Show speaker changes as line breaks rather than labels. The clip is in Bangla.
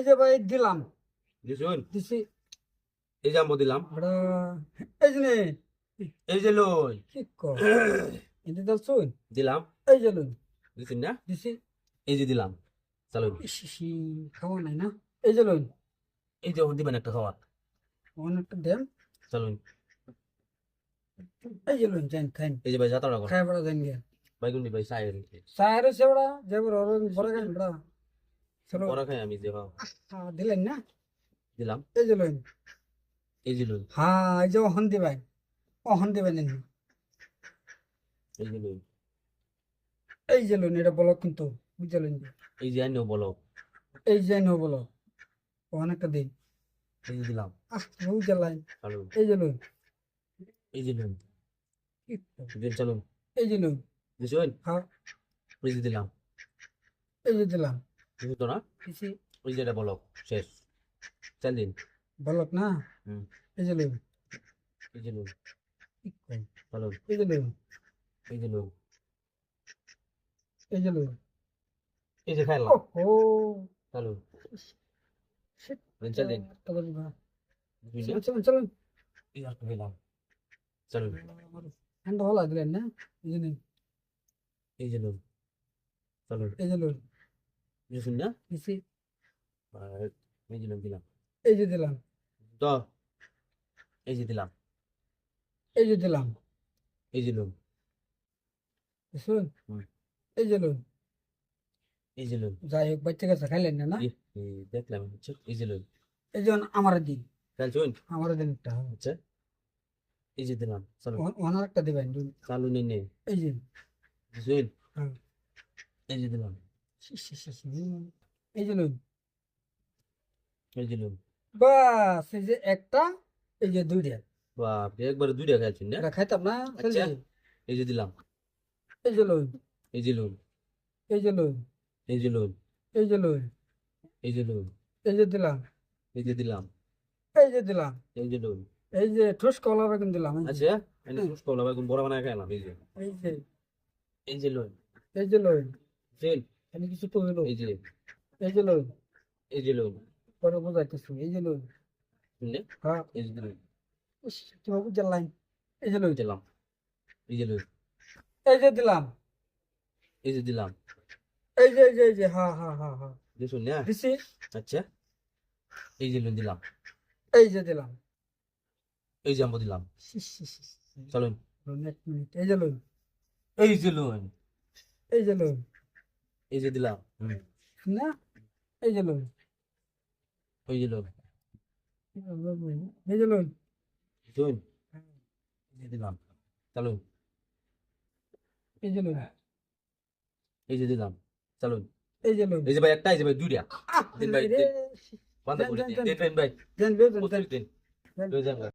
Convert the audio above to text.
যে ভাই দিলাম,
দিছুন
দিছি।
এই যে আমবো দিলাম
ওটা এই যে নে,
এই যে লই
কি কর এতে দিলছুন,
দিলাম
এই যে লই
দিছুন না
দিছি।
এই যে দিলাম চলো
ইসি খাওয়া নাই না, এই যে লই
এই যে ওখান দিবেন একটা খাওয়া
অনেকটা দেন,
চলো
এই যে লই যান খাইন,
এই যে ভাই যাতাটা কর
খাই বড় যান গিয়া
ভাই গুন্ডি ভাই সাইর
সারে সেবড়া যে বড় বড় গান বড়া। চলো
বড় খাই আমি যে হ্যাঁ
দিলেন না,
দিলাম
এই যে লই।
এই যে লই
হ্যাঁ এই যে অহন দিবেন, অহন দিবেন এনে।
এই যে লই
এই যে লই এটা বলো কিন্তু বুঝলেন,
এই যে আইনো বলো
এই যে নো বলো অনেকটা দিন।
এই যে দিলাম
বুঝলাই,
চলো
এই যে লই
এই যে লই
কি
দিন চলো
এই যে লই।
দিছুন
হ্যাঁ
এই যে দিলাম
এই যে দিলাম,
দিছুন তো না
দিছি।
ওই যে এটা বলো শেষ চাল দিন
বলক না,
হুম
এই যে লই
এই যে লই
কি কই,
চলো
এই যে লই
এই যে লই
এই যে লই।
এই যে খাইলাম
ও
চলো
শিট,
চাল দিন
তবে দিবা।
বুঝলি
চলো চলো,
এই আর খাইলাম চলো
হ্যান্ড হলা দিলেন না, এই যে নিন,
এই যে লই চলো
এই যে লই
দিছুন না
দিছি।
আর এই যে লই দিলাম
এই যে দিলাম,
তো এই যে দিলাম
এই যে দিলাম,
এই যে লই
শুন
হুম
এই যে লই।
এই যে লই
যাই হোক বাচ্চা কাছে খাইলেন না না,
দেখলাম হচ্ছে এই যে লই
এই যে আমার দিন,
চালছুন
আমার দিন একটা
আচ্ছা এই যে দিলাম চলো
ওনার একটা দিবেন।
চালু নে নে
এই যে
দিছুন
হ্যাঁ,
এই যে দিলাম
এই যে লই
এই যে লই
বাস, এই যে একটা, এই যে দুইটা।
বাপ রে একবারে দুইটা খাইছেন না
এটা খাইতাম না
আচ্ছা এই যে দিলাম
এই যে লই
এই যে লই
এই যে লই
এই যে লই
এই যে লই
এই যে লই
এই যে দিলাম
এই যে দিলাম
এই যে দিলাম
এই যে লই
এই যে ঠুস কলা বেগুন দিলাম, এই যে
আচ্ছা আমি সুস্থ হলাম এখন বড় বানায় খাইলাম এই যে
এই যে
এই যে লই
এই যে লই
চেন
আমি কিছু তো হইলো,
এই যে
এই যে লই
এই যে লই
পরে বোঝাইতেছি, এই যে লই।
শুনলে
হ্যাঁ
এই যে দিলাম
কিভাবে বুঝলাম, এই যে লই
দিলাম এই যে লই
এই যে দিলাম,
এই যে দিলাম
এই যে এই যে এই যে হ্যাঁ হ্যাঁ হ্যাঁ হ্যাঁ
দিছুন না
দিছি।
আচ্ছা এই যে লই দিলাম
এই যে দিলাম,
এই যে আমবো দিলাম চলুন
এক মিনিট, এই যে লই
এই যে লই
এই যে লই
এই যে দিলাম
না, এই যে লই
ওই যে লই
এই যে লই
দিছুন এই যে দিলাম চলুন
এই যে লই
এই যে দিলাম চলুন
এই যে লই।
এই যে ভাই একটা এই যে ভাই দুইটা দিন ভাই
রে
দিন বন্ধ করে দিন দিন ভাই
দেন বেজন
প্রত্যেক দিন
দেন।
দুই জায়গা